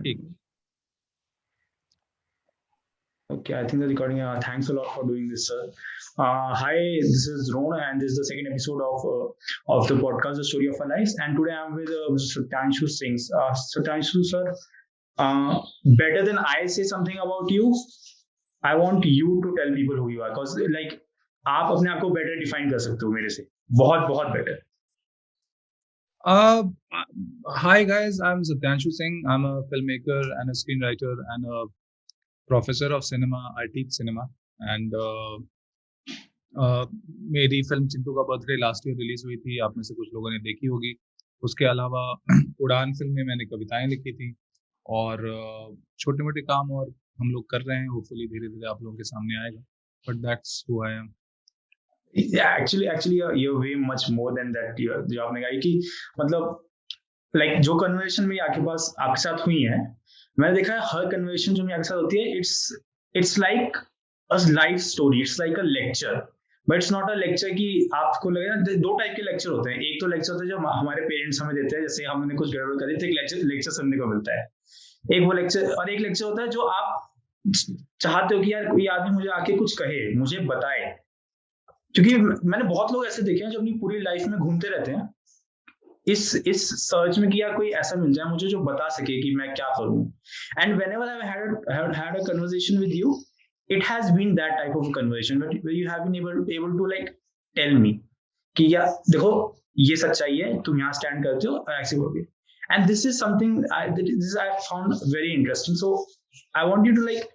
ठीक। Okay, I think the recording. Thanks a lot for doing this, sir. Hi, this is Ron, and this is the second episode of the podcast, The Story of Our Lives. And today I'm with Mr. Satanshu Singh. Satanshu, sir, better than I say something about you, I want you to tell people who you are, because like आप अपने आप को better define कर सकते हो मेरे से, बहुत बहुत better. Uh, Hi guys, I'm Satyanshu Singh. I'm a filmmaker and a screenwriter and a professor of cinema. I teach cinema and मेरी फिल्म चिंटू का बर्थडे लास्ट ईयर रिलीज हुई थी, आप में से कुछ लोगों ने देखी होगी। उसके अलावा उड़ान फिल्म में मैंने कविताएं लिखी थी और छोटे मोटे काम और हम लोग कर रहे हैं। होपफुली धीरे धीरे आप लोगों के सामने आएगा, but that's who I am. Actually, you're way much more than that. जो आपने कहा कि मतलब लाइक जो कन्वर्सेशन में आपके पास आपके साथ हुई है, मैंने देखा है हर कन्वर्सेशन जो मेरे आपके साथ होती है, it's like a life story, it's like a lecture, but it's not a lecture कि आपको लगे ना। दो टाइप के लेक्चर होते हैं। एक तो लेक्चर होता है जो हमारे पेरेंट्स हमें देते हैं, जैसे हमने कुछ गड़बड़ कर दी तो एक लेक्चर सुनने को मिलता है, एक वो लेक्चर। और एक लेक्चर होता है जो आप चाहते हो कि यार कोई आदमी मुझे आके कुछ कहे, मुझे बताए। क्योंकि मैंने बहुत लोग ऐसे देखे हैं जो अपनी पूरी लाइफ में घूमते रहते हैं इस सर्च में कि यार कोई ऐसा मिल जाए मुझे जो बता सके कि मैं क्या करूं। And whenever I had a conversation with you, it has been that type of a conversation where you have been able to like tell me कि यार देखो ये सच्चाई है, तुम यहाँ स्टैंड करते हो और ऐसे होगे। And this is something this I found very interesting. So I want you to like,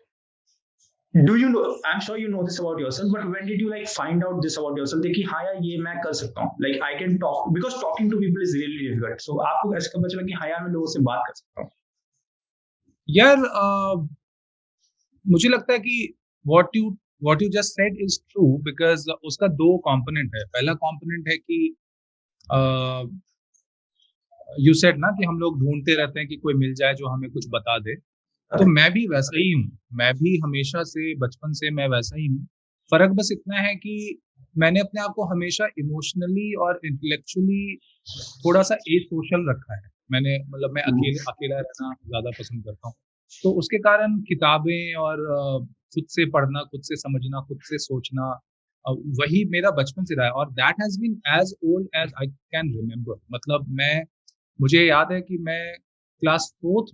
do you know, I'm sure you know this about yourself, but when did you like find out this about yourself कि हाँ यार ये मैं कर सकता हूँ, like I can talk, because talking to people is really difficult. So आपको कैसे पता चला कि हाँ यार मैं लोगों से बात कर सकता हूँ? यार मुझे लगता है कि what you just said is true because उसका दो कंपोनेंट है। पहला कंपोनेंट है कि यू सेड ना कि हम लोग ढूंढते रहते हैं कि कोई मिल जाए जो हमें कुछ बता दे। तो मैं भी वैसा ही हूँ, मैं भी हमेशा से बचपन से मैं वैसा ही हूँ। फर्क बस इतना है कि मैंने अपने आप को हमेशा इमोशनली और इंटेलेक्चुअली थोड़ा सा ए सोशल रखा है। मैंने मतलब मैं अकेला रहना ज्यादा पसंद करता हूँ। तो उसके कारण किताबें और खुद से पढ़ना, खुद से समझना, खुद से सोचना, वही मेरा बचपन से रहा है और that has been as old as I can remember. मतलब मुझे याद है कि मैं क्लास फोर्थ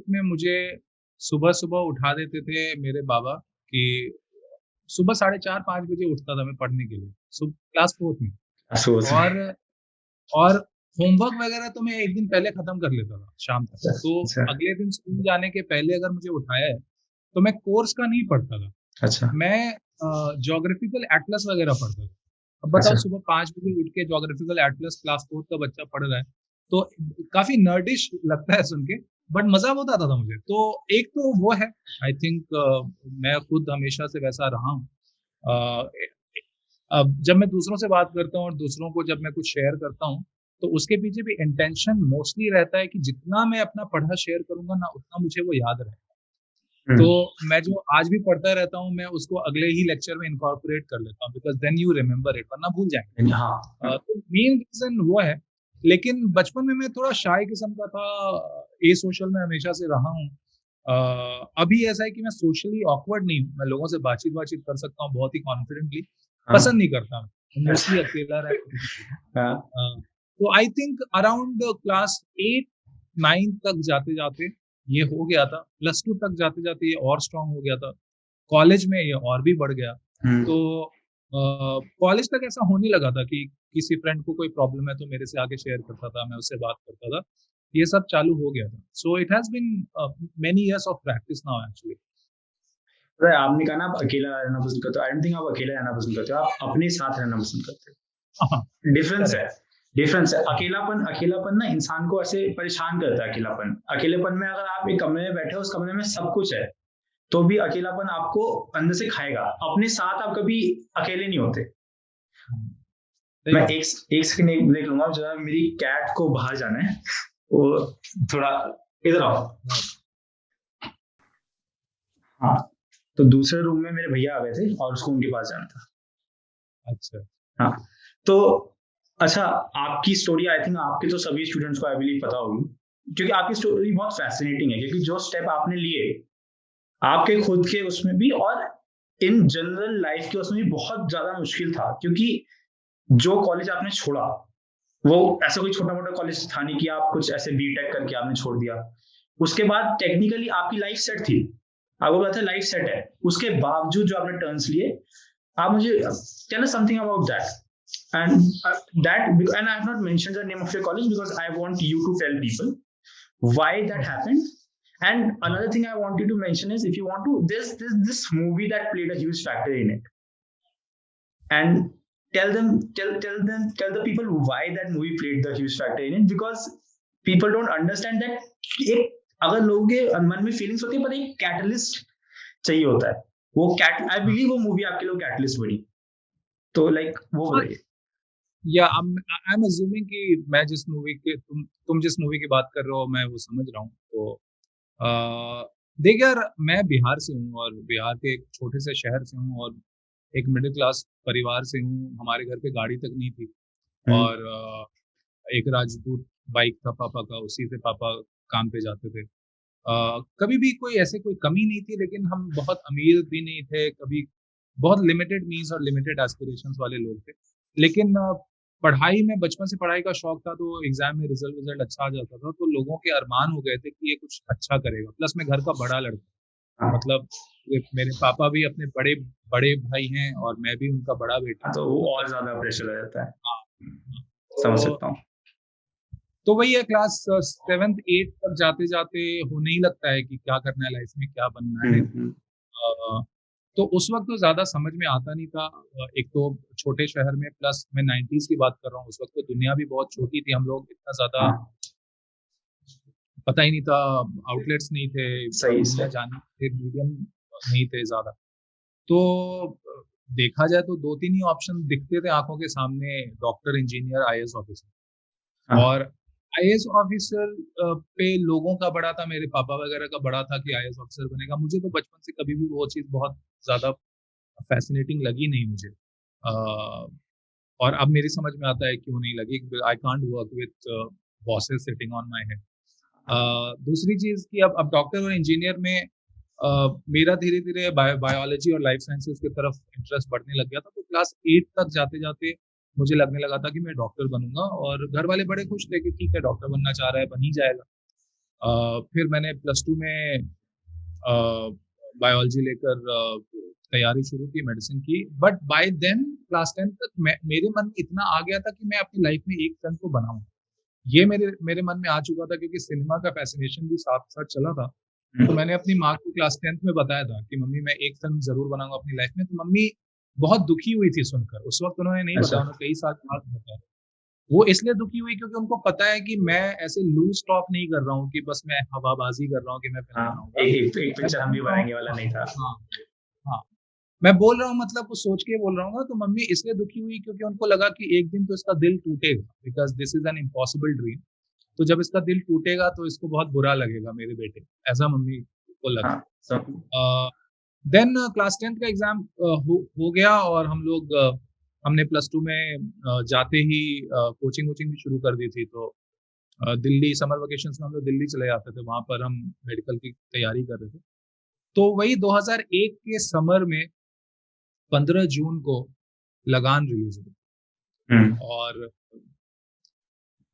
में मुझे सुबह सुबह उठा देते थे मेरे बाबा कि सुबह 4:30-5 बजे उठता था मैं पढ़ने के लिए, क्लास फोर्थ में। और और होमवर्क वगैरह तो मैं एक दिन पहले खत्म कर लेता था शाम तक। तो अगले दिन स्कूल जाने के पहले अगर मुझे उठाया है तो मैं कोर्स का नहीं पढ़ता था। अच्छा, मैं ज्योग्राफिकल एटलस वगैरह पढ़ता था। अब बताओ सुबह 5 बजे उठ के ज्योग्राफिकल एटलस क्लास फोर्थ का बच्चा पढ़ रहा है, तो काफी नर्डिश लगता है सुन के, बट मजा बहुत आता था मुझे। तो एक तो वो है, आई थिंक मैं खुद हमेशा से वैसा रहा हूँ। अब जब मैं दूसरों से बात करता हूँ और दूसरों को जब मैं कुछ शेयर करता हूँ तो उसके पीछे भी इंटेंशन मोस्टली रहता है कि जितना मैं अपना पढ़ा शेयर करूंगा ना उतना मुझे वो याद रहेगा। तो मैं जो आज भी पढ़ता रहता हूँ मैं उसको अगले ही लेक्चर में इनकॉर्पोरेट कर लेता हूँ, because then you remember it, वरना भूल जाएंगे। तो मेन रीजन वो है। लेकिन बचपन में मैं थोड़ा शाय किस्म का था, ए सोशल में हमेशा से रहा हूँ। अभी ऐसा है कि मैं सोशली ऑकवर्ड नहीं हूँ, मैं लोगों से बातचीत कर सकता हूँ बहुत ही कॉन्फिडेंटली। पसंद नहीं करता मैं मोस्टली अकेला रहना। तो आई थिंक अराउंड क्लास 8-9 तक जाते जाते ये हो गया था, +2 तक जाते जाते ये और स्ट्रांग हो गया था, कॉलेज में ये और भी बढ़ गया। तो कॉलेज तक ऐसा होने लगा था कि किसी फ्रेंड को कोई प्रॉब्लम है तो मेरे से आके शेयर करता था, मैं उससे बात करता था, ये सब चालू हो गया था। So it has been many years of practice now actually. आपने कहा ना आप अकेला रहना पसंद करते हो। आई डोंट थिंक आप अकेला रहना पसंद करते हो, आप अपने साथ रहना पसंद करते हो। डिफरेंस है। अकेलापन ना इंसान को ऐसे परेशान करता है। अकेलेपन में अगर आप एक कमरे में बैठे हो, उस कमरे में सब कुछ है, तो भी अकेलापन आपको अंदर से खाएगा। अपने साथ आप कभी अकेले नहीं होते। मैं एक सेकंड देख लूंगा, जरा मेरी कैट को बाहर जाना है, वो थोड़ा इधर आओ। हाँ, तो दूसरे रूम में मेरे भैया आ गए थे और उसको उनके पास जाना था। अच्छा, हाँ, तो अच्छा, आपकी स्टोरी आई थिंक आपके तो सभी स्टूडेंट्स को आई बिलीव पता होगी। क्योंकि आपकी स्टोरी बहुत फैसिनेटिंग है, क्योंकि जो स्टेप आपने लिए आपके खुद के उसमें भी और इन जनरल लाइफ के उसमें भी बहुत ज्यादा मुश्किल था, क्योंकि जो कॉलेज आपने छोड़ा वो ऐसा कोई छोटा मोटा कॉलेज था नहीं कि आप कुछ ऐसे बीटेक करके आपने छोड़ दिया। उसके बाद टेक्निकली आपकी लाइफ सेट थी, आपको पता है लाइफ सेट है, उसके बावजूद जो आपने टर्न्स लिए, आप मुझे tell us something about that. And I have not mentioned the name of your college because I want you to tell people why that happened. And another thing I want you to mention is, if you want to, this movie that played a huge factor in it, and tell the people why that movie played the huge factor in it, because people don't understand that एक अगर लोगों के मन में feelings होती है, पर एक कैटलिस्ट चाहिए होता है, वो आई बिलीव वो मूवी आपके लिए कैटलिस्ट बनी। तो लाइक वो बताइए। या आई एम अज्यूमिंग कि मैं जिस मूवी के तुम जिस मूवी की बात कर रहे हो मैं वो समझ रहा हूँ। तो देख यार, मैं बिहार से हूँ और बिहार के एक छोटे से शहर से हूँ और एक मिडिल क्लास परिवार से हूँ। हमारे घर पे गाड़ी तक नहीं थी और एक राजदूत बाइक था पापा का, उसी से पापा काम पे जाते थे। कभी भी कोई ऐसे कोई कमी नहीं थी, लेकिन हम बहुत अमीर भी नहीं थे कभी, बहुत लिमिटेड मीन्स और लिमिटेड एस्पिरेशंस वाले लोग थे। लेकिन पढ़ाई में बचपन से पढ़ाई का शौक था, तो एग्जाम में रिजल्ट अच्छा आ जाता था, तो लोगों के अरमान हो गए थे कि ये कुछ अच्छा करेगा। प्लस मैं घर का बड़ा लड़का, मतलब मेरे पापा भी अपने बड़े बड़े भाई हैं और मैं भी उनका बड़ा बेटा, तो वो और ज्यादा प्रेशर आ जाता है। हाँ, समझ सकता हूँ। तो वही है, क्लास 7th 8th तक जाते जाते होने ही लगता है कि क्या करना है लाइफ में, क्या बनना है। तो उस वक्त तो ज्यादा समझ में आता नहीं था। एक तो छोटे शहर में, प्लस मैं 90s की बात कर रहा हूँ, उस वक्त तो दुनिया भी बहुत छोटी थी, हम लोग इतना ज्यादा पता ही नहीं था, आउटलेट्स नहीं थे, दुनिया जाने थे, मीडियम नहीं थे ज्यादा। तो देखा जाए तो 2-3 ही ऑप्शन दिखते थे आंखों के सामने, डॉक्टर, इंजीनियर, आईएएस ऑफिसर। और आईएएस ऑफिसर पे लोगों का बड़ा था, मेरे पापा वगैरह का बड़ा था कि आईएएस ऑफिसर बनेगा। मुझे तो बचपन से कभी भी वो चीज़ बहुत ज़्यादा फैसिनेटिंग लगी नहीं मुझे। और अब मेरी समझ में आता है क्यों नहीं लगी। I can't work with bosses sitting on my head. दूसरी चीज़ कि अब डॉक्टर और इंजीनियर में मेरा धीरे धीरे बायोलॉजी और लाइफ साइंसेज की तरफ इंटरेस्ट बढ़ने लग गया था। तो क्लास 8 तक जाते जाते मुझे लगने लगा था कि मैं डॉक्टर बनूंगा, और घर वाले बड़े खुश थे कि ठीक है, डॉक्टर बनना चाह रहा है, बन ही जाएगा। फिर मैंने +2 में बायोलॉजी लेकर तैयारी शुरू की, मेडिसिन की। बट बाय देन क्लास 10 तक मेरे मन में इतना आ गया था कि मैं अपनी लाइफ में एक फिल्म को बनाऊं। ये मेरे मन में आ चुका था, क्योंकि सिनेमा का फैसिनेशन भी साथ साथ चला था। तो मैंने अपनी माँ को क्लास 10th में बताया था कि मम्मी मैं एक फिल्म जरूर बनाऊंगा अपनी लाइफ में। तो मम्मी बहुत दुखी हुई थी सुनकर। उस वक्त उन्होंने नहीं बताया, उन्होंने कई साल बाद बताया। वो इसलिए दुखी हुई क्योंकि उनको पता है कि मैं ऐसे लूज टॉक नहीं कर रहा हूँ कि बस मैं हवाबाजी कर रहा हूँ कि मैं फिल्म बनाऊंगा। एक पिक्चर हम भी बनाएंगे वाला नहीं था। हाँ, हाँ, मैं बोल रहा हूँ, मतलब वो सोच के बोल रहा हूँ। तो मम्मी इसलिए दुखी हुई क्योंकि उनको लगा कि एक दिन तो इसका दिल टूटेगा, because this is an impossible dream. तो जब इसका दिल टूटेगा तो इसको बहुत बुरा लगेगा मेरे बेटे, ऐसा मम्मी को लगा। देन क्लास 10th का एग्जाम हो गया और हमने +2 में जाते ही कोचिंग वोचिंग भी शुरू कर दी थी। तो दिल्ली समर वेकेशंस में हम लोग दिल्ली चले जाते थे, वहां पर हम मेडिकल की तैयारी कर रहे थे। तो वही 2001 के समर में 15 जून को लगान रिलीज हुई। और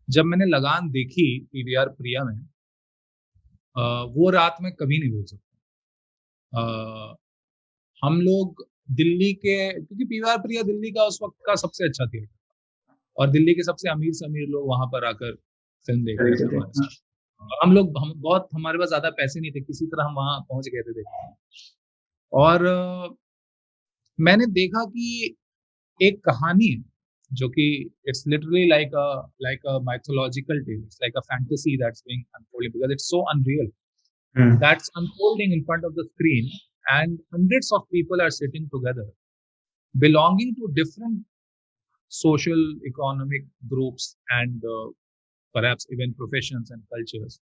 जब मैंने लगान देखी पीवीआर प्रिया में, वो रात में कभी नहीं भूल सकता। हम लोग दिल्ली के, क्योंकि पीवीआर प्रिया दिल्ली का उस वक्त का सबसे अच्छा थिएटर, और दिल्ली के सबसे अमीर से अमीर लोग वहां पर आकर फिल्म देख रहे थे हमारे साथ। हमारे पास ज्यादा पैसे नहीं थे, किसी तरह हम वहां पहुंच गए थे देखने। और मैंने देखा कि एक कहानी है जो कि it's literally like a mythological tale, it's like a fantasy that's being unfolded, because it's so unreal, that's unfolding in front of the screen, and hundreds of people are sitting together belonging to different social economic groups and perhaps even professions and cultures.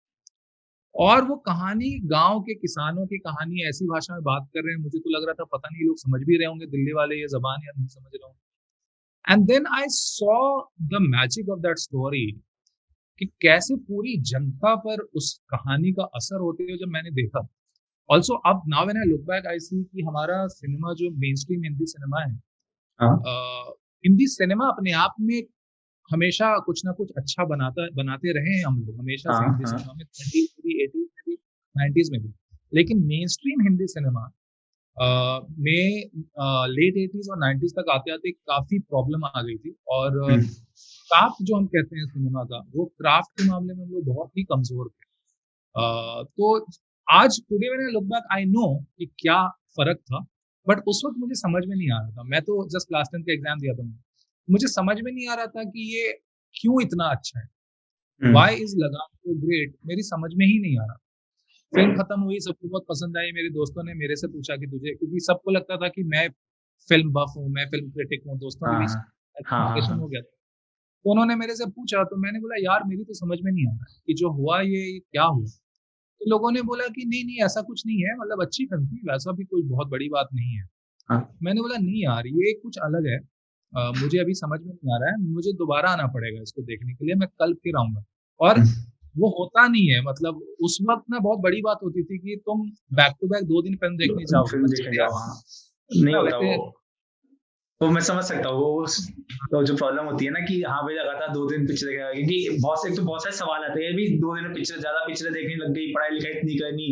और वो कहानी गांव के किसानों की कहानी, ऐसी भाषा में बात कर रहे हैं, मुझे तो लग रहा था पता नहीं लोग समझ भी रहे होंगे दिल्ली वाले ये जबान या नहीं समझ रहे होंगे। And then I saw the magic of that story, कि कैसे पूरी जनता पर उस कहानी का असर होते हुए जब मैंने देखा। ऑल्सो अब now when I look back I see कि हमारा सिनेमा जो मेन स्ट्रीम हिंदी सिनेमा है, हाँ हिंदी सिनेमा अपने आप में हमेशा कुछ ना कुछ अच्छा बनाते रहे हैं हम लोग हमेशा से हाँ हिंदी हाँ सिनेमा में 20s में भी 80s में भी 90s में भी। लेकिन मेन स्ट्रीम हिंदी सिनेमा में लेट 80s और 90s तक आते आते काफी प्रॉब्लम आ गई थी। और हम्म, क्राफ्ट जो हम कहते हैं सिनेमा का, वो क्राफ्ट के मामले में हम लोग बहुत ही कमजोर थे। तो आज today when I look back I know कि क्या फर्क था। बट उस वक्त मुझे समझ में नहीं आ रहा था, मैं तो जस्ट क्लास 10 का एग्जाम दिया था मैंने। मुझे समझ में नहीं आ रहा था कि ये क्यों इतना अच्छा है, हम्म, वाई इज लगान सो ग्रेट, मेरी समझ में ही नहीं आ रहा। फिल्म खत्म हुई, सबको बहुत पसंद आई, मेरे दोस्तों ने मेरे से पूछा कि तुझे, क्योंकि सबको लगता था कि मैं फिल्म बफ हूँ, मैं फिल्म क्रिटिक हूँ, दोस्तों के हाँ बीच हाँ हाँ हाँ कम्युनिकेशन हाँ हो गया था। तो उन्होंने मेरे से पूछा, तो मैंने बोला यार मेरी तो समझ में नहीं आ रहा है कि जो हुआ ये क्या हुआ। तो लोगों ने बोला कि नहीं नहीं ऐसा कुछ नहीं है, मतलब अच्छी फिल्म थी, वैसा भी कोई बहुत बड़ी बात नहीं है। हाँ मैंने बोला नहीं यार ये कुछ अलग है, मुझे अभी समझ में नहीं आ रहा है, मुझे दोबारा आना पड़ेगा इसको देखने के लिए, मैं कल फिर आऊंगा। और हम्म, वो होता नहीं है, मतलब उस वक्त ना बहुत बड़ी बात होती थी कि तुम बैक टू बैक 2 दिन फिल्म देखने जाओगे, फिल्म बच्चे देखने तैयार जाओ, हाँ नहीं होता होते वो। हैं। वो मैं समझ सकता हूँ वो तो जो प्रॉब्लम होती है ना कि हाँ भाई लगातार 2 दिन पिक्चर देखेगा, क्योंकि बहुत से एक तो बहुत सारे सवाल आते हैं भी, 2 दिन में पिक्चर ज्यादा पिक्चर देखने लग गई, पढ़ाई लिखाई इतनी करनी,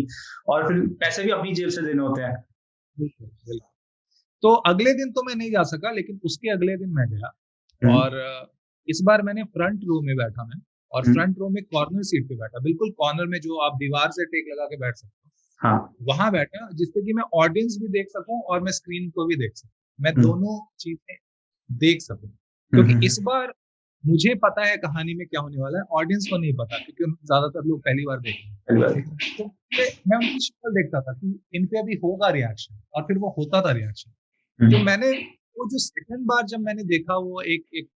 और फिर पैसे भी अपनी जेब से देने होते हैं। बिल्कुल, बिल्कुल। तो अगले दिन तो मैं नहीं जा सका, लेकिन उसके अगले दिन मैं गया। हम्म, और इस बार मैंने फ्रंट रो में बैठा मैं, और हम्म, फ्रंट रो में कॉर्नर सीट पे बैठा, बिल्कुल कॉर्नर में जो आप दीवार से टेक लगा के बैठ सकते हाँ हो, वहां बैठा, जिससे कि मैं ऑडियंस भी देख सकूं और मैं स्क्रीन को भी देख सकूं, मैं हम्म, दोनों चीजें देख सकूं। हम्म, क्योंकि इस बार मुझे पता है कहानी में क्या होने वाला है, ऑडियंस को नहीं पता, क्योंकि ज्यादातर लोग पहली बार देख रहे हैं। पहली बार। तो मैं उनकी शक्ल देखता था कि इन पे अभी होगा रिएक्शन, और फिर वो होता था रिएक्शन। तो हम्म, मैंने वो जो सेकंड बार जब मैंने देखा, वो एक एक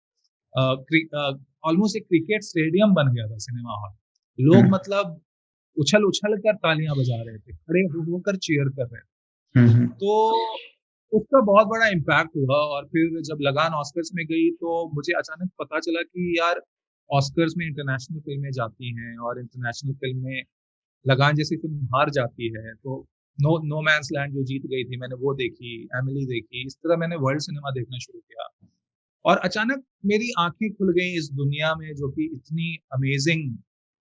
ऑलमोस्ट एक क्रिकेट स्टेडियम बन गया था सिनेमा हॉल। लोग हम्म, मतलब उछल उछल कर तालियां बजा रहे थे, खड़े होकर चीयर कर रहे थे। हम्म, तो उसका बहुत बड़ा इम्पैक्ट हुआ। और फिर जब लगान ऑस्कर्स में गई, तो मुझे अचानक पता चला कि यार ऑस्कर्स में इंटरनेशनल फिल्में जाती हैं, और इंटरनेशनल फिल्म में लगान जैसी फिल्म हार जाती है। तो नो नो मैंस लैंड जो जीत गई थी, मैंने वो देखी, एमिली देखी, इस तरह मैंने वर्ल्ड सिनेमा देखना शुरू किया। और अचानक मेरी आंखें खुल गई इस दुनिया में, जो कि इतनी अमेजिंग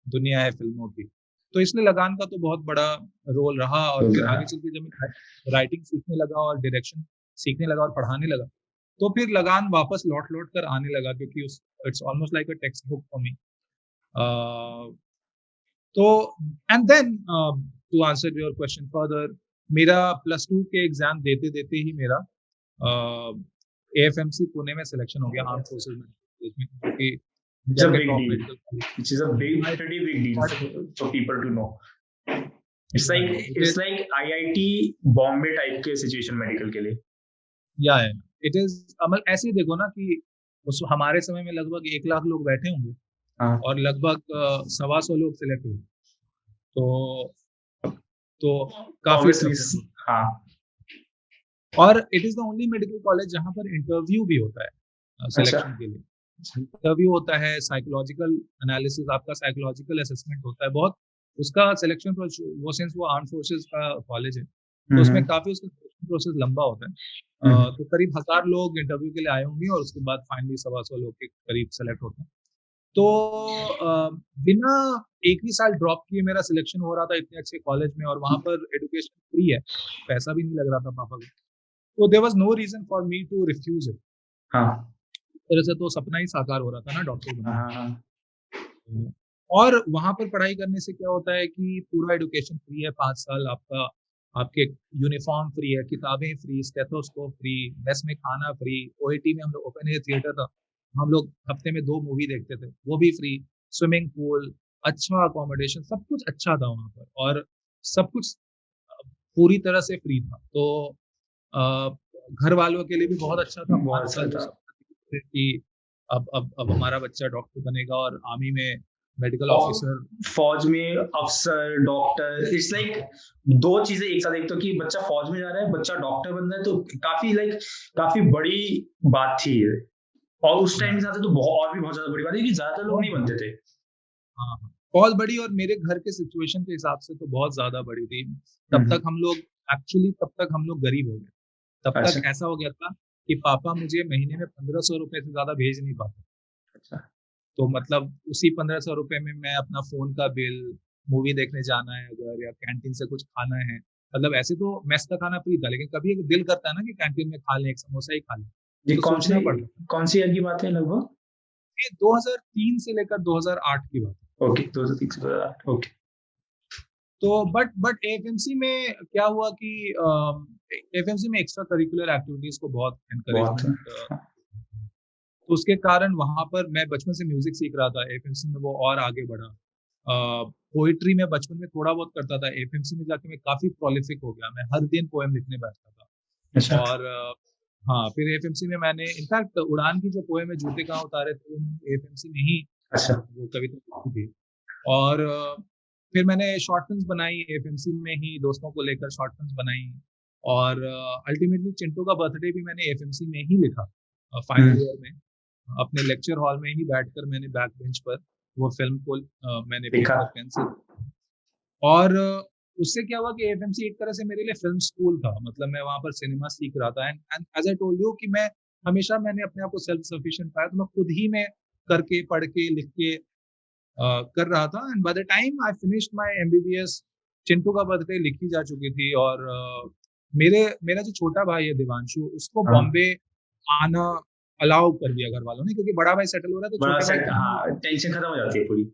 दुनिया है फिल्मों की। तो इसलिए लगान का तो बहुत बड़ा रोल रहा। और बोल फिर रहा आगे है। चल के जब मैं राइटिंग सीखने लगा और डायरेक्शन सीखने लगा और पढ़ाने लगा, तो फिर लगान वापस लौट लौट कर आने लगा, क्योंकि उस it's almost like a textbook for me. तो and then to answer your question further, मेरा +2 के एग्जाम देते देते ही मेरा एएफएमसी पुणे में सिलेक्शन हो गया, आर्म फोर्सेस में, जो कि It's इंडिया a के big top deal. Medical college. Which is a pretty big deal for people to know. It's like it it's is like IIT Bombay type के सिचुएशन मेडिकल के लिए। या इट इज अमल, ऐसे ही देखो ना कि उस हमारे समय में लगभग 1 लाख लोग बैठे होंगे, हाँ और लगभग 125 लोग सिलेक्ट हुए। तो तो काफी ऑब्वियसली। टफ है। हाँ और it is the only medical college जहाँ पर इंटरव्यू भी होता है अच्छा सिलेक्शन के लिए। इंटरव्यू होता है, साइकोलॉजिकल एनालिसिस, आपका साइकोलॉजिकल असेसमेंट होता है बहुत। उसका सिलेक्शन वो सिंस वो आर्म फोर्सेस का कॉलेज है, तो उसमें हम्म काफी उसका सिलेक्शन प्रोसेस लंबा होता है। हम्म तो करीब 1000 लोग इंटरव्यू के लिए आए होंगे, और उसके बाद फाइनली 125 लोग के करीब सेलेक्ट होते हैं। तो बिना एक ही साल ड्रॉप किए मेरा सिलेक्शन हो रहा था इतने अच्छे कॉलेज में, और वहां पर एजुकेशन फ्री है, पैसा भी नहीं लग रहा था पापा को। तो there was no reason for me to refuse it. हाँ एक तरह से तो सपना ही साकार हो रहा था ना डॉक्टर हाँ बनने हाँ का। और वहां पर पढ़ाई करने से क्या होता है कि पूरा एजुकेशन फ्री है, 5 साल आपका, आपके यूनिफॉर्म फ्री है, किताबें फ्री, स्टेथोस्कोप फ्री, मेस में खाना फ्री, ओएटी में हम लोग, ओपन एयर थिएटर था, हम लोग हफ्ते में 2 मूवी देखते थे, वो भी फ्री, स्विमिंग पूल, अच्छा अकोमोडेशन, सब कुछ अच्छा था वहां पर। और सब कुछ पूरी तरह से फ्री था। तो अ, घर वालों के लिए भी बहुत अच्छा था, बहुत 5 साल अच्छा जो था। सपना देखते थे कि अब हमारा बच्चा डॉक्टर बनेगा और आर्मी में मेडिकल और ऑफिसर। फौज में अफसर डॉक्टर, इट्स लाइक दो चीजें एक साथ। एक तो कि बच्चा फौज में जा रहा है, बच्चा डॉक्टर बन रहा है, तो काफी काफी बड़ी बात थी ये। और उस टाइम के हिसाब से तो बहुत, और भी बहुत ज्यादा बड़ी बात है कि ज्यादातर लोग बहुत नहीं बड़ी, बनते थे। हाँ हाँ, बहुत बड़ी, और मेरे घर के सिचुएशन के हिसाब से तो बहुत ज्यादा बड़ी थी। तब तक हम लोग तब तक हम लोग गरीब हो गए। तब अच्छा तक ऐसा हो गया था कि पापा मुझे महीने में 1500 रुपए से ज्यादा भेज नहीं पाते। अच्छा। तो मतलब उसी 1500 रुपए में मैं अपना फोन का बिल, मूवी देखने जाना है अगर, या कैंटीन से कुछ खाना है, मतलब ऐसे तो मेस का खाना फ्री था, लेकिन कभी एक दिल करता है ना कि कैंटीन में खा लें, एक समोसा ही खा लें, ये तो सोचना पड़ता है। कौन सी ईयर की बात है लगभग? ये 2003 से लेकर 2008 की बात है। ओके, 2003 से 2008, ओके। तो बट एएफएमसी में क्या हुआ कि एएफएमसी में एक्स्ट्रा करिकुलर एक्टिविटीज को बहुत बहुत। एनकरेजमेंट, तो उसके कारण वहां पर मैं बचपन से म्यूजिक सीख रहा था, एएफएमसी में वो और आगे बढ़ा। पोइट्री में बचपन में थोड़ा बहुत करता था, एएफएमसी में जाके मैं काफी प्रोलिफिक हो गया, मैं हर दिन पोएम लिखने बैठता था। अच्छा। और हाँ, फिर एएफएमसी में मैंने इनफैक्ट उड़ान की जो पोएम है जूते कहाँ उतारे थे, वो मैंने एएफएमसी में ही अच्छा। वो कविता लिखी थी। और फिर मैंने शॉर्ट फिल्म्स बनाई एएफएमसी में ही, दोस्तों को लेकर शॉर्ट फिल्म्स बनाई। और अल्टीमेटली चिंटू का बर्थडे भी मैंने एएफएमसी में ही लिखा, फाइनल ईयर में। अपने लेक्चर हॉल में ही बैठकर मैंने बैक बेंच पर वो फिल्म को मैंने देखा। पेपर पेन से। और उससे क्या हुआ कि एएफएमसी एक तरह से मेरे लिए फिल्म स्कूल था, मतलब मैं वहां पर सिनेमा सीख रहा था। And as I told you कि मैं हमेशा मैंने अपने आप को सेल्फ सफिशिएंट पाया, तो मैं खुद ही में करके, पढ़ के, लिख के कर रहा था। And by the time I finished my MBBS, Chintu का बर्थडे लिखी जा चुकी थी। और मेरा जो छोटा भाई है दिवांशु, उसको हाँ। बॉम्बे आना अलाउ कर दिया घर वालों ने, क्योंकि बड़ा भाई सेटल हो रहा है तो बड़ा छोटे भाई सेट, को भी हाँ, टेंशन खत्म हो जाती है पूरी।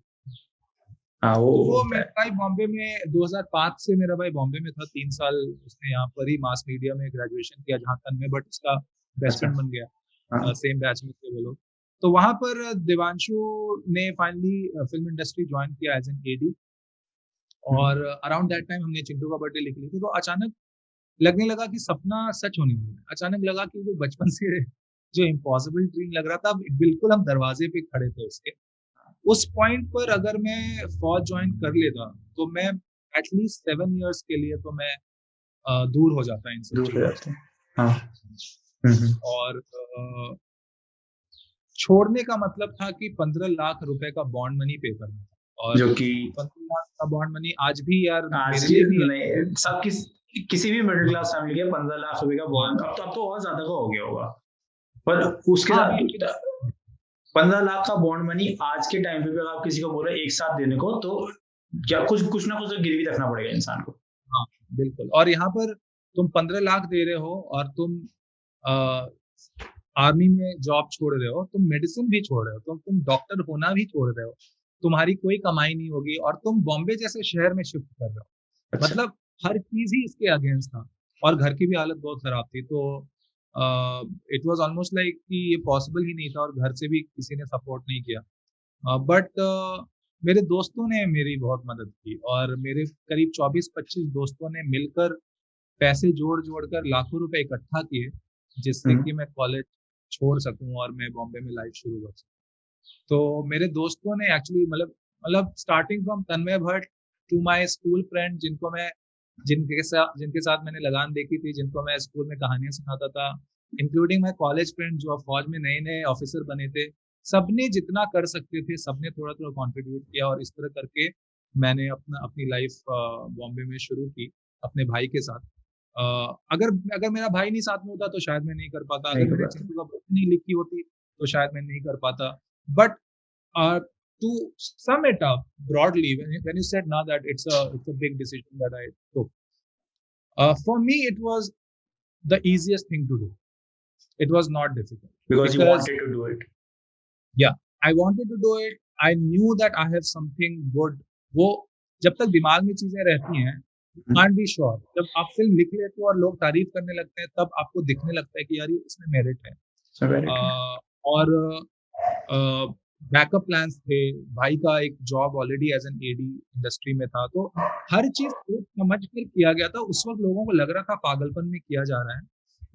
हाँ, वो तो वो होता मेरा है। भाई बॉम्बे में 2005 से मेरा भाई बॉम्बे में था, 3 साल उसने यहाँ पर ही मास मीडिया में ग्रेजुएशन किया झारखंड में, बट उसका बेस्ट अच्छा। फ्रेंड बन गया, हाँ। सेम बैच में थे वो लोग। तो वहां पर दिवांशु ने फाइनली फिल्म इंडस्ट्री ज्वाइन किया एज एन एडी। और अराउंड दैट टाइम हमने चिंटू का बर्थडे लिख ली थी, तो अचानक लगने लगा कि सपना सच होने वाला है। अचानक लगा कि जो बचपन से जो इम्पॉसिबल ड्रीम लग रहा था, अब बिल्कुल हम दरवाजे पे खड़े थे उसके। उस पॉइंट पर अगर मैं फौज ज्वाइन कर लेता, तो मैं एटलीस्ट 7 इयर्स के लिए तो मैं दूर हो जाता इन सब दूर हो चीजों जाते से। हैं। हाँ। हम्म। और छोड़ने का मतलब था कि 15 लाख रुपए का बॉन्ड मनी पे करना था। और जो कि 15 लाख का बॉन्ड मनी आज भी यार आज मेरे की लिए भी नहीं, सब किसी भी मिडिल हाँ क्लास फैमिली के 15 लाख रुपए का हाँ बॉन्ड, अब तो और ज्यादा का हो गया होगा। पर उसके हाँ, साथ 15 लाख का बॉन्ड मनी आज के टाइम पे भी अगर आप किसी को बोल रहे हैं एक साथ देने को, तो क्या कुछ कुछ ना कुछ तो गिरवी रखना पड़ेगा इंसान को। हाँ, बिल्कुल। और यहाँ पर तुम 15 लाख दे रहे हो, और तुम आर्मी में जॉब छोड़ रहे हो, तुम मेडिसिन भी छोड़ रहे हो, तुम डॉक्टर होना भी छोड़ रहे हो, तुम्हारी कोई कमाई नहीं होगी, और तुम बॉम्बे जैसे शहर में शिफ्ट कर रहे हो। अच्छा। मतलब हर चीज ही इसके अगेंस्ट था, और घर की भी हालत बहुत खराब थी। तो इट वाज ऑलमोस्ट लाइक कि ये पॉसिबल ही नहीं था, और घर से भी किसी ने सपोर्ट नहीं किया। बट मेरे दोस्तों ने मेरी बहुत मदद की, और मेरे करीब 24-25 दोस्तों ने मिलकर पैसे जोड़ जोड़ कर लाखों रुपए इकट्ठा किए, जिससे हम्म। कि मैं कॉलेज छोड़ सकूं और मैं बॉम्बे में लाइफ शुरू कर सकूं। तो मेरे दोस्तों ने एक्चुअली, मतलब starting from Tanmay Bhatt to my school friend, जिनके साथ मैंने लगान देखी थी, जिनको मैं स्कूल में कहानियां सुनाता था, इंक्लूडिंग माय कॉलेज फ्रेंड जो फौज में नए नए ऑफिसर बने थे, सबने जितना कर सकते थे सबने थोड़ा थोड़ा कंट्रीब्यूट किया, और इस तरह करके मैंने अपनी लाइफ बॉम्बे में शुरू की अपने भाई के साथ। अगर अगर मेरा भाई नहीं साथ में होता तो शायद मैं नहीं कर पाता, नहीं अगर कर मैंने पाते। चिंटू का बुक नहीं लिखी होती तो शायद मैं नहीं कर पाता। But to sum it up broadly, when you said now that it's a big decision that I took, for me it was the easiest thing to do. It was not difficult because you because wanted to do it. yeah, I wanted to do it. I knew that I have something good. वो जब तक दिमाग में चीजें रहती हैं, you can't be sure. जब आप फिल्म लिख लेते हो और लोग तारीफ करने लगते हैं, तब आपको दिखने लगता है कि यार ये इसमें मेरिट है। और बैकअप प्लान्स थे, भाई का एक job already as an ad industry में था, तो हर चीज सोच समझ कर किया गया था। उस वक्त लोगों को लग रहा था पागलपन में किया जा रहा है,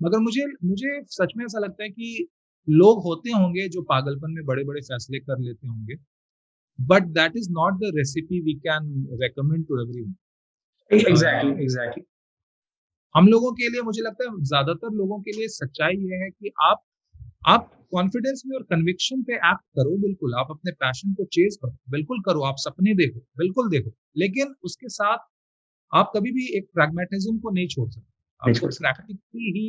मगर मुझे मुझे सच में ऐसा लगता है कि लोग होते होंगे जो पागलपन में बड़े बड़े फैसले कर लेते होंगे, but that is not the recipe we can recommend to everyone. Exactly, exactly. हम लोगों के लिए, मुझे लगता है ज्यादातर लोगों के लिए सच्चाई ये है कि आप आप कॉन्फिडेंस में और कन्विक्शन पे एक्ट करो, बिल्कुल आप अपने पैशन को चेज करो, बिल्कुल करो, आप सपने देखो, बिल्कुल देखो, लेकिन उसके साथ आप कभी भी एक प्रैग्मेटिज्म को नहीं छोड़ सकते, नहीं आपको छोड़ सकता। प्रैक्टिकली ही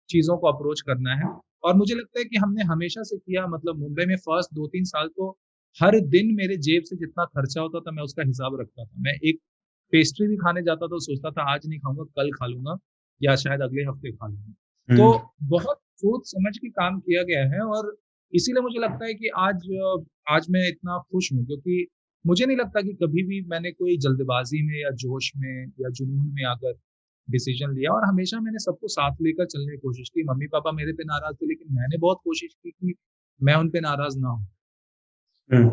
चीजों को अप्रोच करना है। और मुझे लगता है कि हमने हमेशा से किया, मतलब मुंबई में फर्स्ट 2-3 साल तो हर दिन मेरे जेब से जितना खर्चा होता था मैं उसका हिसाब रखता था। मैं एक पेस्ट्री भी खाने जाता था, सोचता था आज नहीं खाऊंगा, कल खा लूंगा या शायद अगले हफ्ते खा लूंगा। तो हम्म। बहुत सोच समझ के काम किया गया है, और इसीलिए मुझे लगता है कि आज मैं इतना खुश हूँ, क्योंकि मुझे नहीं लगता कि कभी भी मैंने कोई जल्दबाजी में या जोश में या जुनून में आकर डिसीजन लिया। और हमेशा मैंने सबको साथ लेकर चलने की कोशिश की। मम्मी पापा मेरे पे नाराज थे, लेकिन मैंने बहुत कोशिश की कि मैं उन पे नाराज ना हूँ। हम्म।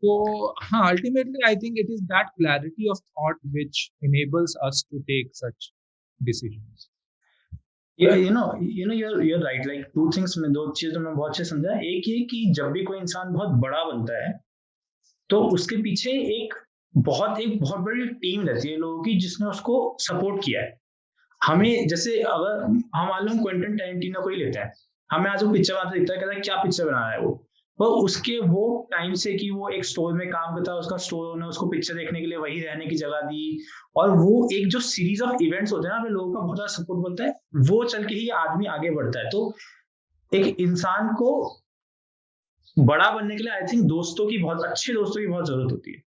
तो हाँ, ultimately I think it is that clarity of thought which enables us to take such decisions. Yeah, you're right. Like two things में दो चीजें तो मैं बहुत अच्छे समझा। एक ये कि जब भी कोई इंसान बहुत बड़ा बनता है तो उसके पीछे एक बहुत बड़ी टीम रहती है लोगों की जिसने उसको सपोर्ट किया है। हमें जैसे अगर हम मान लो हम क्वेंटन टैरेंटिनो को ही लेते हैं, हमें आज वो पिक्चर बनाते दिखता है, कहता है क्या पिक्चर बना रहा है वो। पर उसके वो टाइम से कि वो एक स्टोर में काम करता है, उसका स्टोर ने उसको पिक्चर देखने के लिए वही रहने की जगह दी, और वो एक जो सीरीज ऑफ इवेंट्स होते हैं ना, लोगों का बहुत ज्यादा सपोर्ट बनता है, वो चल के ही आदमी आगे बढ़ता है। तो एक इंसान को बड़ा बनने के लिए आई थिंक दोस्तों की, बहुत अच्छे दोस्तों की बहुत जरूरत होती है।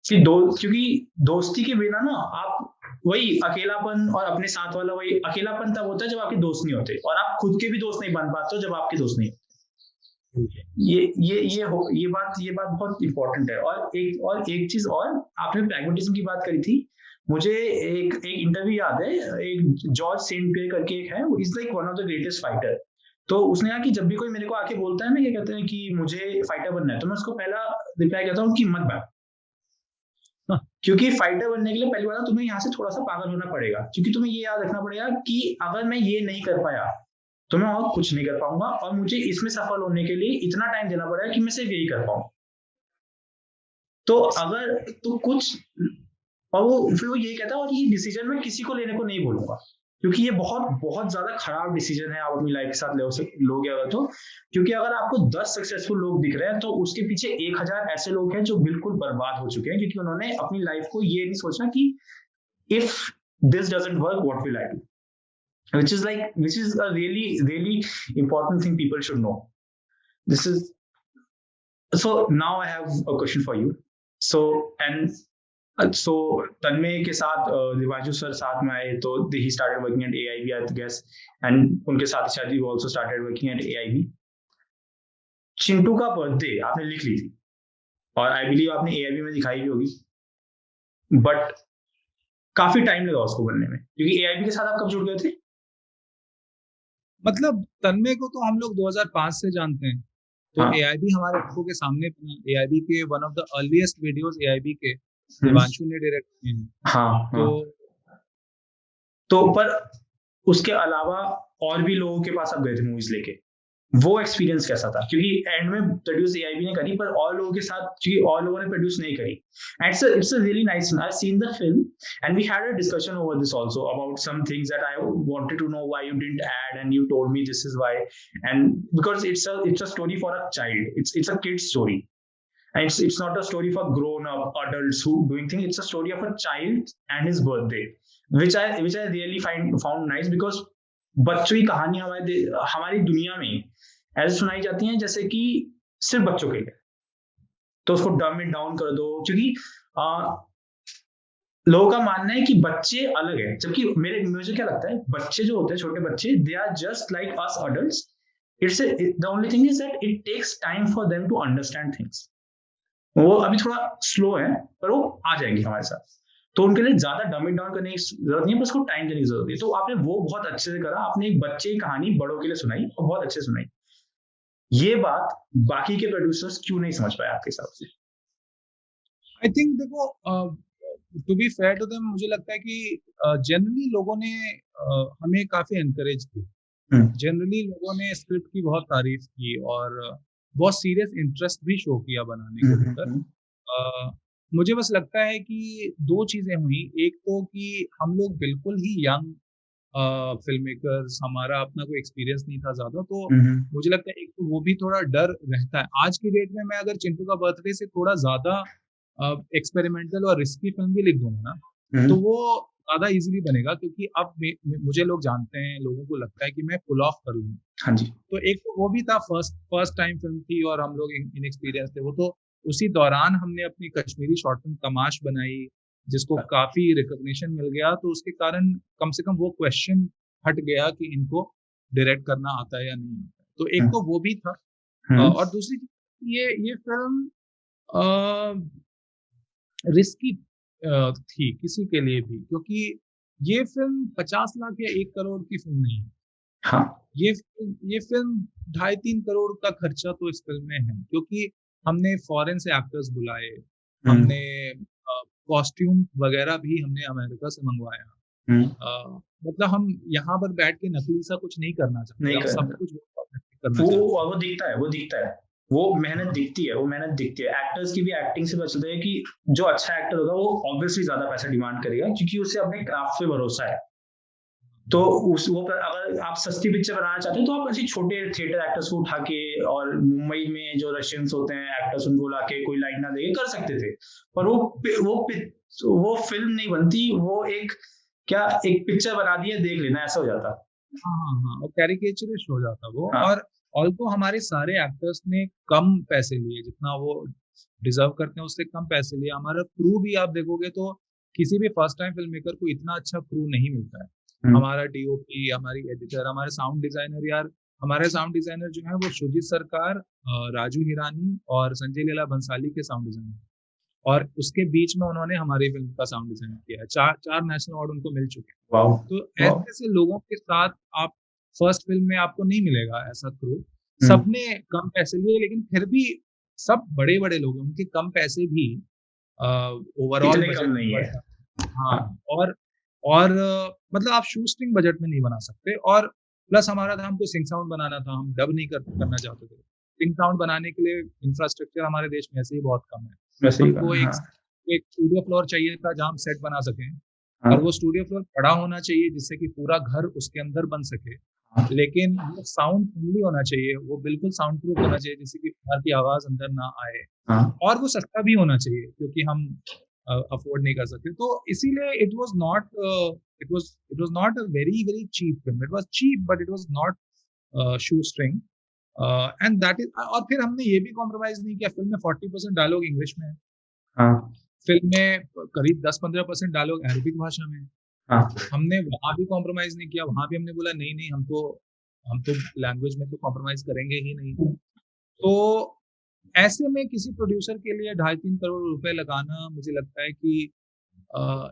क्योंकि दोस्ती के बिना ना आप वही अकेलापन, और अपने साथ वाला वही अकेलापन तब होता है जब आपके दोस्त नहीं होते, और आप खुद के भी दोस्त नहीं बन पाते हो जब आपके दोस्त नहीं होते। ये बात बहुत इंपॉर्टेंट है। और एक चीज और, आपने प्रैग्मेटिज्म की बात करी थी, मुझे एक इंटरव्यू याद है, एक जॉर्ज सेंट पियर करके एक है, वो is like one of the greatest fighter. तो उसने कहा कि जब भी कोई मेरे को आके बोलता है ना, क्या कहते हैं कि मुझे फाइटर बनना है, तो मैं उसको पहला रिप्लाई करता हूँ कि मत बन। क्योंकि फाइटर बनने के लिए पहली बात तुम्हें यहाँ से थोड़ा सा पागल होना पड़ेगा, क्योंकि तुम्हें ये याद रखना पड़ेगा कि अगर मैं ये नहीं कर पाया तो मैं और कुछ नहीं कर पाऊंगा, और मुझे इसमें सफल होने के लिए इतना टाइम देना पड़ेगा कि मैं सिर्फ यही कर पाऊँ। तो अगर तो कुछ, और वो फिर वो यही कहता है, और ये डिसीजन मैं किसी को लेने को नहीं बोलूंगा, क्योंकि ये बहुत बहुत ज्यादा खराब डिसीजन है आप अपनी लाइफ के साथ लोगे अगर तो। क्योंकि अगर आपको 10 सक्सेसफुल लोग दिख रहे हैं तो उसके पीछे 1000 ऐसे लोग हैं जो बिल्कुल बर्बाद हो चुके हैं, क्योंकि उन्होंने अपनी लाइफ को ये नहीं सोचना कि if this doesn't work what will I do, which is a really important thing people should know. This is So now I have a question for you. So तन्मय के साथ दिवाजू सर साथ में आए, तो he started working at AIB, I guess, and उनके साथ शायद you also started working at AIB. Chintu का बर्थडे आपने लिख ली थी, और आई बिलीव आपने AIB में दिखाई भी होगी, बट काफी टाइम लगा उसको बनने में, क्योंकि AIB के साथ आप कब जुड़ गए थे? मतलब तन्मय को तो हम लोग 2005 से जानते हैं, तो हाँ। AIB हमारे आंखों के सामने बना। AIB के one of the earliest videos AIB के हम्म। देवांशु ने डायरेक्ट किए हैं। हाँ तो हाँ। तो पर उसके अलावा और भी लोगों के पास आप गए थे मूवीज लेके, वो एक्सपीरियंस कैसा था? क्योंकि एंड में प्रोड्यूस एआईबी ने करी, पर और लोगों के साथ, क्योंकि और लोगों ने प्रोड्यूस नहीं करी। And it's a really nice, I seen the film and we had a discussion over this also about some things that I wanted to know why you didn't add, and you told me this is why, and because it's a story for a child, it's a kid story, and it's not a story for grown up adults who doing things, it's a story of a child and his birthday, which I really found nice, because बच्चों की कहानी हमारी दुनिया में ऐसे सुनाई जाती हैं जैसे कि सिर्फ बच्चों के लिए, तो उसको डम इट डाउन कर दो, क्योंकि लोगों का मानना है कि बच्चे अलग है, जबकि मुझे क्या लगता है, बच्चे जो होते हैं, छोटे बच्चे, they are just like us adults. The only thing is that it takes time for them to understand things. वो अभी थोड़ा स्लो है, पर वो आ जाएंगे हमारे साथ, तो उनके लिए ज्यादा डम इट डाउन करने की जरूरत नहीं है, बस उसको टाइम देने की जरूरत है। तो आपने वो बहुत अच्छे से करा, आपने एक बच्चे की कहानी बड़ों के लिए सुनाई, और बहुत अच्छे सुनाई। ये बात बाकी के प्रोड्यूसर्स क्यों नहीं समझ पाए आपके हिसाब से? आई थिंक देखो, to be fair to them, मुझे लगता है कि जनरली लोगों ने हमें काफी एनकरेज किया। जनरली लोगों ने स्क्रिप्ट की बहुत तारीफ की, और बहुत सीरियस इंटरेस्ट भी शो किया बनाने को लेकर। मुझे बस लगता है कि दो चीजें हुई। एक तो कि हम लोग बिल्कुल ही यंग फिल्म मेकर्स, हमारा अपना कोई एक्सपीरियंस नहीं था ज्यादा, तो हम्म, मुझे लगता है एक तो वो भी थोड़ा डर रहता है। आज की डेट में मैं अगर चिंटू का बर्थडे से थोड़ा ज्यादा एक्सपेरिमेंटल और रिस्की फिल्म भी लिख दूंगा ना, तो हम्म, वो ज्यादा इजीली बनेगा, क्योंकि अब मुझे लोग जानते हैं, लोगों को लगता है कि मैं पुल ऑफ कर लूंगा। हाँ जी, तो एक तो वो भी था, फर्स्ट फर्स्ट टाइम फिल्म थी और हम लोग इनएक्सपीरियंस थे। वो तो उसी दौरान हमने अपनी कश्मीरी शॉर्ट फिल्म तमाश बनाई, जिसको काफी रिकॉग्निशन मिल गया, तो उसके कारण कम से कम वो क्वेश्चन हट गया कि इनको डायरेक्ट करना आता है या नहीं आता है। तो एक हम्म, तो वो भी था। हम्म, और दूसरी चीज, ये फिल्म रिस्की थी किसी के लिए भी, क्योंकि ये फिल्म 50 लाख या 1 करोड़ की फिल्म नहीं है। हाँ, ये फिल्म 2.5-3 करोड़ का खर्चा तो इस फिल्म में है, क्योंकि हमने फॉरेन से एक्टर्स बुलाए, हम्म, हमने कॉस्ट्यूम वगैरह भी हमने अमेरिका से मंगवाया। हम्म, मतलब हम यहाँ पर बैठ के नकली सा कुछ नहीं करना चाहते, नहीं हम सब कर, कुछ करना चाहते हैं। वो दिखता है, वो दिखता है, वो मेहनत हाँ दिखती है, वो मेहनत दिखती है। एक्टर्स की भी एक्टिंग से पता चलता है कि जो अच्छा एक्टर होगा वो ऑब्वियसली ज्यादा पैसा डिमांड करेगा, क्योंकि उसे अपने क्राफ्ट पे भरोसा है। तो उस वो अगर आप सस्ती पिक्चर बनाना चाहते हैं तो आप ऐसे छोटे थिएटर एक्टर्स को उठा के, और मुंबई में जो रशियंस होते हैं एक्टर्स, उनको ला के कोई लाइन ना देके कर सकते थे। पर वो फिल्म नहीं बनती, वो एक क्या, एक पिक्चर बना दी है, देख लेना, ऐसा हो जाता। हाँ हाँ हाँ, और कैरिकेचरिस्ट हो जाता वो। हाँ, और ऑल्सो हमारे सारे एक्टर्स ने कम पैसे लिए, जितना वो डिजर्व करते हैं उससे कम पैसे लिए। हमारा क्रू भी आप देखोगे तो किसी भी फर्स्ट टाइम फिल्म मेकर को इतना अच्छा क्रू नहीं मिलता है। हम्म, हमारा डीओपी, हमारी एडिटर, हमारे साउंड डिजाइनर, यार हमारे साउंड डिजाइनर जो है वो शुजित सरकार, राजू हिरानी और संजय लीला भंसाली के साउंड डिजाइनर, और उसके बीच में उन्होंने हमारी फिल्म का साउंड डिजाइन किया है। चार चार नेशनल अवार्ड उनको मिल चुके हैं। वाओ, तो वाओ, ऐसे ऐसे लोगों के साथ आप फर्स्ट फिल्म में आपको नहीं मिलेगा ऐसा क्रू। हम्म, सबने कम पैसे लिए, लेकिन फिर भी सब बड़े बड़े लोग हैं, उनके कम पैसे भी ओवरऑल इतने कम बजट नहीं है। बढ़ता है। हाँ। हाँ, मतलब आप शू स्ट्रिंग बजट में नहीं बना सकते। और प्लस हमारा था, हमको सिंग साउंड बनाना था, हम डब नहीं करना चाहते थे। सिंग साउंड बनाने के लिए इंफ्रास्ट्रक्चर हमारे देश में ऐसे ही बहुत कम है। वैसे ही हमको करना, एक हाँ, एक स्टूडियो फ्लोर चाहिए था जहाँ हम सेट बना सकें, और हाँ, वो स्टूडियो फ्लोर बड़ा होना चाहिए जिससे कि पूरा घर उसके अंदर बन सके। हाँ, लेकिन वो साउंड फ्रेंडली होना चाहिए, वो बिल्कुल साउंड प्रूफ होना चाहिए जिससे कि बाहर की आवाज अंदर ना आए। हाँ, और वो सस्ता भी होना चाहिए, क्योंकि हम अफोर्ड नहीं कर सकते। तो इसीलिए it was not a very very cheap film. It was cheap but it was not shoestring. And that is, और फिर हमने ये भी कॉम्प्रोमाइज नहीं किया। फिल्म में 40% डायलॉग इंग्लिश में है, हाँ, फिल्म में करीब 10-15% डायलॉग अरबिक भाषा में है। हाँ, हमने वहां भी कॉम्प्रोमाइज नहीं किया, वहां भी हमने बोला नहीं नहीं, हम तो लैंग्वेज में तो कॉम्प्रोमाइज करेंगे ही नहीं। तो ऐसे में किसी प्रोड्यूसर के लिए 2.5-3 करोड़ रुपए लगाना, मुझे लगता है कि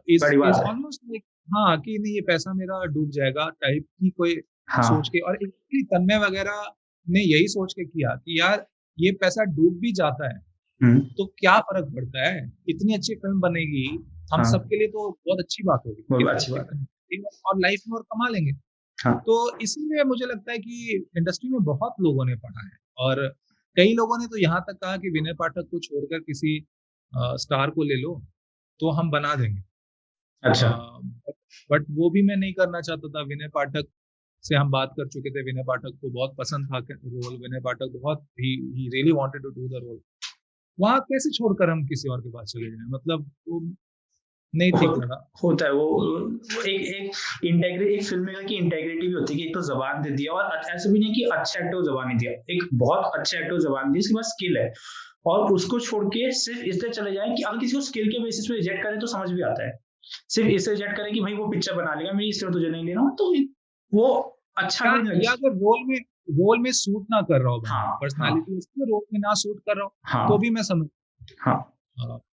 इज बड़ी बात इज है। ऑलमोस्ट लाइक, हाँ, कि नहीं ये पैसा मेरा डूब जाएगा टाइप की कोई सोच हाँ, के। और एक्चुअली तन्मय वगैरह ने यही सोच के किया कि यार ये पैसा डूब भी जाता है हम्म, तो क्या फर्क पड़ता है, इतनी अच्छी फिल्म बनेगी, हम हाँ, सबके लिए तो बहुत अच्छी बात होगी कि बहुत भाई अच्छी अच्छी बात है। फिल्म बनेगी और लाइफ में और कमा लेंगे। हाँ, तो इसीलिए मुझे लगता है कि इंडस्ट्री में बहुत लोगों ने पढ़ा है, और कई लोगों ने तो यहाँ तक कहा कि विनय पाठक को छोड़कर किसी स्टार को ले लो तो हम बना देंगे। अच्छा, बट वो भी मैं नहीं करना चाहता था। विनय पाठक से हम बात कर चुके थे, विनय पाठक को बहुत पसंद था रोल, विनय पाठक बहुत ही really wanted to do the role. वहां कैसे छोड़कर हम किसी और के पास चले जाएं, मतलब वो नहीं हो, ठीक लगा। होता है वो एक एक इंटेग्रिटी, एक फिल्म मेकर की इंटेग्रिटी भी होती है कि एक तो जबान दे दिया, और ऐसा भी नहीं कि अच्छे एक्टर को जबान नहीं दिया, एक बहुत अच्छे एक्टर को जबान दी, उसके पास स्किल है, और उसको छोड़ के सिर्फ इसलिए चले जाए कि अगर किसी को स्किल के बेसिस पे रिजेक्ट करें तो समझ भी आता है। सिर्फ इससे रिजेक्ट करें कि भाई वो पिक्चर बना लेगा, मैं इसलिए तुझे नहीं ले रहा हूँ, तो वो अच्छा या भी नहीं या लगे। अगर रोल में सूट ना कर रहा हो बंदा, हाँ, हाँ, पर्सनालिटी उसके रोल में ना सूट कर रहा हो, तो हाँ, भी मैं समझ। हाँ,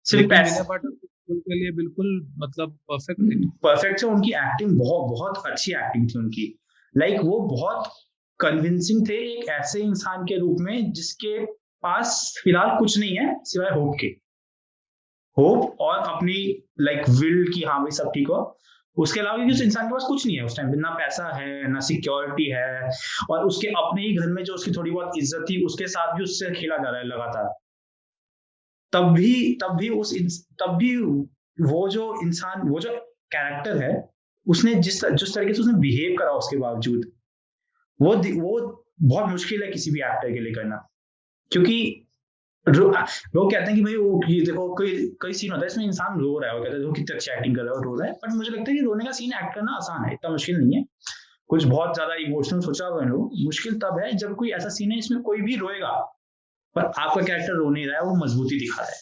सिर्फ लेकिन विनय पैसे, पाठक रोल के लिए बिल्कुल मतलब परफेक्ट थे। परफेक्ट से उनकी एक्टिंग बहुत बहुत अच्छी एक्टिंग थी उनकी। लाइक वो बहुत कन्विंसिंग थे एक ऐसे इंसान के रूप में जिसके पास फिलहाल कुछ नहीं है सिवाय होप के, होप और अपनी लाइक विल की हाँ भाई सब ठीक हो। उसके अलावा क्योंकि उस इंसान के पास कुछ नहीं है उस टाइम पे, ना पैसा है ना सिक्योरिटी है, और उसके अपने ही घर में जो उसकी थोड़ी बहुत इज्जत थी उसके साथ भी उससे खेला जा रहा है लगातार। तब भी तब भी वो जो इंसान, वो जो कैरेक्टर है, उसने जिस तरीके से उसने बिहेव करा उसके बावजूद, वो बहुत मुश्किल है किसी भी एक्टर के लिए करना, क्योंकि लोग कहते हैं कि भाई वो ये देखो कोई सीन होता है इसमें इंसान रो रहा है, वो कहते हैं कितनी अच्छी एक्टिंग कर रहा है और रो रहा है, बट मुझे लगता है कि रोने का सीन एक्ट करना आसान है, इतना मुश्किल नहीं है। कुछ बहुत ज्यादा इमोशनल सोचा हुआ है लोग, मुश्किल तब है जब कोई ऐसा सीन है इसमें कोई भी रोएगा पर आपका कैरेक्टर रो नहीं रहा है, वो मजबूती दिखा रहा है,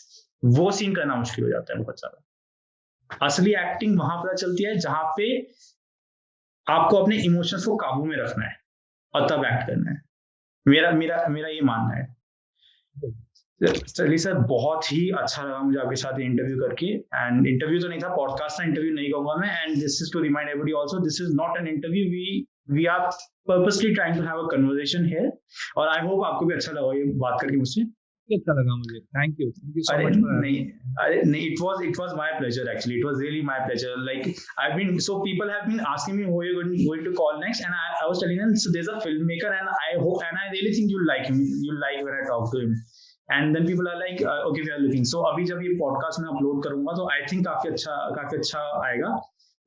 वो सीन करना मुश्किल हो जाता है बहुत ज्यादा। असली एक्टिंग वहां पता चलती है जहां पे आपको अपने इमोशंस को काबू में रखना है और तब एक्ट करना है। मेरा मेरा मेरा ये मानना है। चलिए सर, बहुत ही अच्छा लगा मुझे आपके साथ इंटरव्यू करके, एंड इंटरव्यू तो नहीं था, पॉडकास्ट था, इंटरव्यू नहीं कहूंगा मैं, and this is to remind everybody also, this is not an interview, we are purposely trying to have a conversation here, और आई होप आपको भी अच्छा लगा ये बात करके मुझसे। अच्छा लगा मुझे, थैंक यू सो अरे मच नहीं, it was my pleasure actually, it was really my pleasure, like so people have been asking me who are you going to call next, and I was telling them, so there's a filmmaker and I really think you'll like him, you'll like when I talk to him, and then people are like okay, we are looking, so अभी जब ये podcast में upload करूंगा तो I think काफी अच्छा आएगा,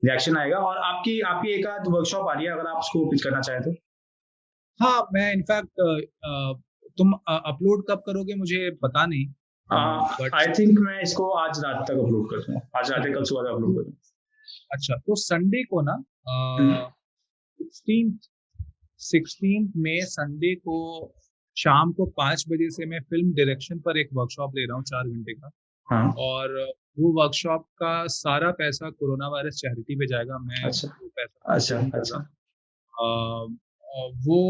reaction आएगा, और आपकी एक आध वर्कशॉप आ रही है, अगर आप उसको पिच करना चाहे तो। हाँ, मैं इनफैक्ट तुम अपलोड कब करोगे मुझे पता नहीं, आई थिंक मैं इसको आज रात तक अपलोड कर दूंगा, आज रात कल सुबह तक अपलोड कर दूंगा। अच्छा, तो संडे को ना 16 में संडे को शाम को 5 बजे से मैं फिल्म डायरेक्शन पर एक वर्कशॉप ले रहा हूँ 4 घंटे का। हाँ। और वो वर्कशॉप का सारा पैसा कोरोना वायरस चैरिटी पे जाएगा। मैं अच्छा, वो पैसा अच्छा। वो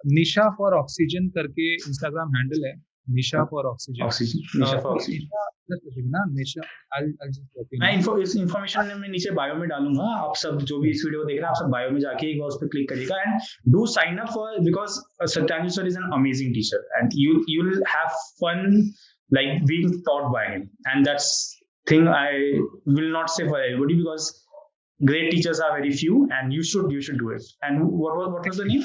निशा फॉर ऑक्सीजन करके इंस्टाग्राम हैंडल है, Nisha for oxygen, Nisha for oxygen ना, निशा मैं इन्फॉर्मेशन मैं नीचे बायो में डालूंगा, आप सब जो भी इस वीडियो को देख रहे हैं, आप सब बायो में जाके एक बार उस पर क्लिक करिएगा, and do sign up for, because Satyanshu sir is an amazing teacher, and you will have fun like being taught by him, and that's thing I will not say for everybody, because great teachers are very few, and you should do it. And what was the name?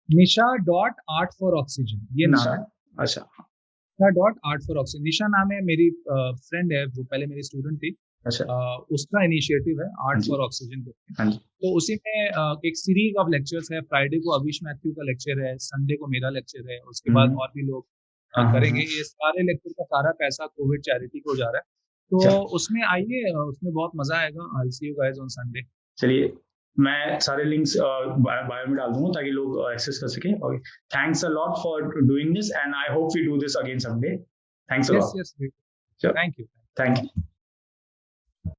nisha.art for oxygen, ये नाम है। अच्छा, nisha.art for oxygen, निशा नाम है, मेरी friend है, वो पहले मेरी स्टूडेंट थी। अच्छा, उसका इनिशिएटिव है आर्ट फॉर ऑक्सीजन करके। तो उसी में एक सीरीज ऑफ लेक्चर्स है, फ्राइडे को अविश मैथ्यू का लेक्चर है, संडे को मेरा लेक्चर है, उसके बाद और भी लोग करेंगे। ये सारे लेक्चर का सारा पैसा कोविड चैरिटी को जा रहा है, तो उसमें आइए, उसमें बहुत मजा आएगा। आई सी यू गाइस ऑन संडे। चलिए, मैं सारे लिंक्स बायो में डाल दूंगा ताकि लोग एक्सेस कर सकें। और thanks a lot for doing this, and I hope we do this again someday. Thanks a lot. Yes, thank you. Thank you.